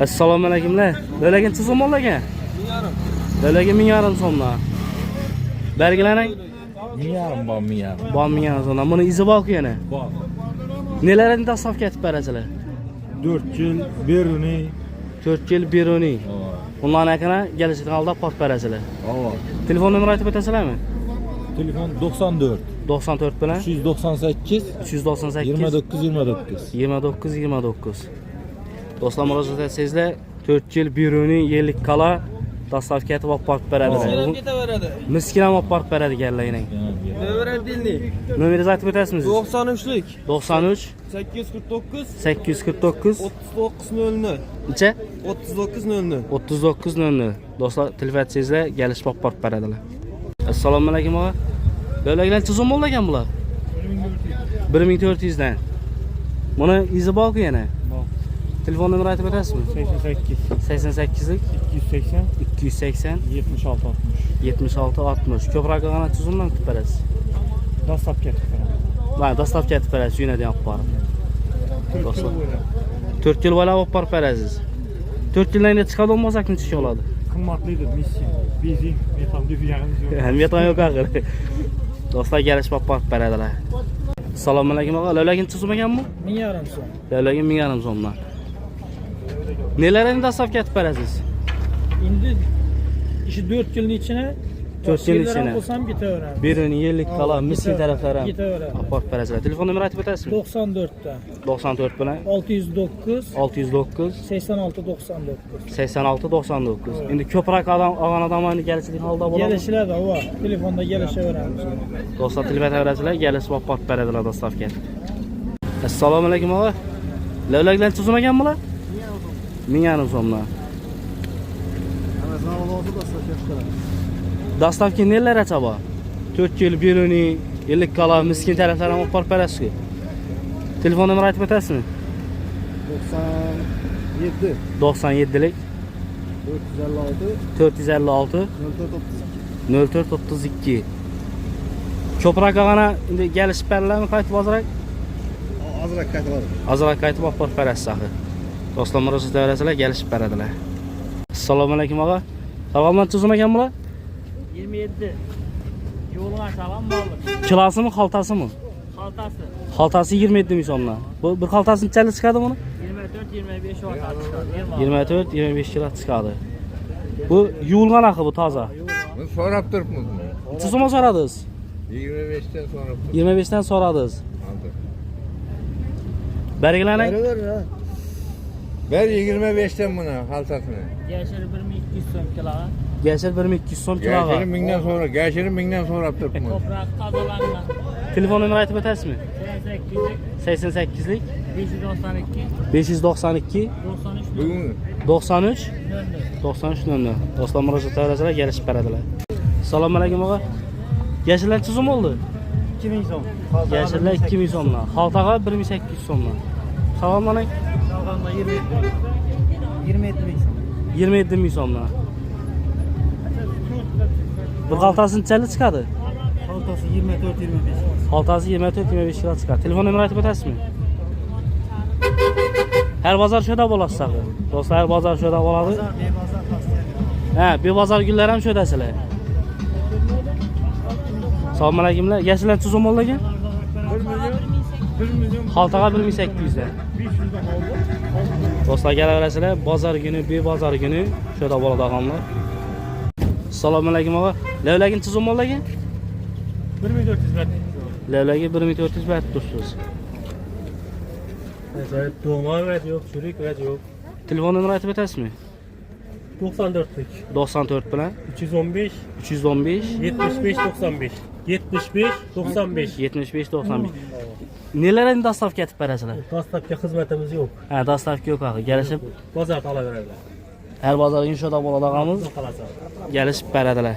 Assalomu alaykumlar. Lolagan tuzum olagan. 1000. Lolaga 1000 so'mlar. Belgilaning? 1000 bor 1000. Bor 1000 so'mlar. Buni izi bor yana. Bor. Nelerini tasavvuf etib berasizlar? 4 yil beruni. 4 yil beruni. Bunlarni akana gelişini aldab port berasizlar. Telefon nomeri aytib o'tasizlarmi? Telefon 94 94 bilan 398 398 29 29. 29 29. Do'stlar, murojaat etsangizlar 4 yil beruni yillik qala tasavvuf etib port beradilar. Miskinam port beradi ekanlar. Nomeringizni aytib o'tasizmi? 93'lük 93 849 849 3900 necha? 3900. 3900. Do'stlar, telefon etsangizlar gelish port beradilar. Assalomu alaykum og'a. Lolagan tuzum bo'ldi ekan bular. 1400 dan. Buni izi borku yana. Telefon nomeri aytib o'tasizmi? 88 88lik 280 280 76 60. 76 60. Ko'proq qana tuzumdan kutib berasiz. Dastlab ketib qoladi. Va dastlab ketib berasiz, uynadan olib borib. Do'stlar, 4 yil bo'lib olib borib berasiz. 4 yildan keyin chiqadi olmasak necha oladi? Qimmatlidir missiya. Benzin, metan dufiyamiz yo'q. Metan yo'q axir. Do'stlar, gelish borib beradilar. Assalomu alaykum og'a. Lolagan tuzum ekanmi? 1000 so'm. Lolagan 1000 so'mdan. Nelerini tasavvuf etib berasiz? Endi ishi 4 yilning ichine 4 yil ichine. Olsam ketaveradi. Birini yillik qala misli taraflari ham Ketaveradi. olib berasizlar. Telefon nomeri aytib o'tasizmi? 94 ta 94 bilan 609 609 86 99. 86 99. Endi ko'proq olgan odamlarni kelishlik holda bo'ladi. Gelişiladi va telefonda gelishaveramiz. Do'stlar, telefon berasizlar, gelish port beradilar do'stlarga. Assalomu alaykum og'a. Lolagan tuzum ekanmilar? 1000 so'mlar. Dastavki neler acaba? 4 yil beruni, yillik qala miskin taraflarni olib borib berasiz. Telefon nomeri aytib o'tasizmi? 97 97lik 456 456 0432. 0432. Ko'proq qana endi gelishib beriladimi qaytib ozroq? Azrak qaytadi. Ozroq qaytib olib borib berasiz axir. Do'stlar, murojaat berasizlar, gelishib beradilar. Assalomu alaykum og'a. Savomat tuzum ekanmilar? 27. Yo'lga salom bo'ldi. Kilosimi, xaltasimi? Xaltasi Xaltasi 27 ming so'mdan. Bu bir xaltasini nechaga chiqadi buni? 24-25 ortasi chiqadi. 24-25 kilo chiqadi. Bu yuvilgan axı bu toza. Bunu so'rab turibmiz. Tuzumni so'radingiz? 25 dan so'rab turibmiz. 25 dan so'radingiz. Belgilaning? Ber 25 dan buni xaltasini. Yashir 1200 so'm kiloga. Gashir 1200 so'm kiloga. Gashini 1000 dan so'ra, gashini 1000 dan so'rab turibmiz. Ko'proq tozalangan. Telefon nomeri aytib o'tasizmi? 88 88lik 592 592 93 Bugun 93 00. 93 00. Do'stlar, murojaat berasizlar, gelishib beradilar. Assalomu alaykum og'a. Yashillar tuzum oldu? 2000 so'm. Yashillar 2000 so'mdan. Xaltaga 1800 so'mdan. Savob alaykum. Salg'anda 27 ming so'm. 27 ming so'mdan. Bir xaltasini nechaga chiqadi? Xaltasi 24-25. Xaltasi 24-25 kilo chiqadi. Telefon nomeri aytib o'tasizmi? Her bozor şöyle bo'lasiz axir. Do'stlar, her bozor şöyle bo'ladi. Bebozor pastlar. Ha, bebozor kunlar ham sho'dasizlar. Assalomu alaykumlar. Yashillar tuzum bo'ldi ekan? 1 milyon. Xaltaga 1800 dan. Do'stlar, kelaverasizlar, bozor kuni, bebozor kuni şöyle bo'ladi og'amlar. Assalomu alaykum og'a. Lolagan tuzum bo'ldi ekan? 1400 baht. Lolaga 1400 baht tursiz. Evet, doğma ve yok, çürük ve yok. Telefon nomeri aytib o'tasizmi? 94'lük. 94 bilan 315 315 75 95. 75 95. 75 95. Nelerini dastavka etib berasizlar? Dastlabki hizmetimiz yok. Ha, dastavka yo'q axir. Gelishib Pazar alaverirler. her bozor gün şöyle bo'ladi og'amiz. Kalasa. Gelishib beradilar.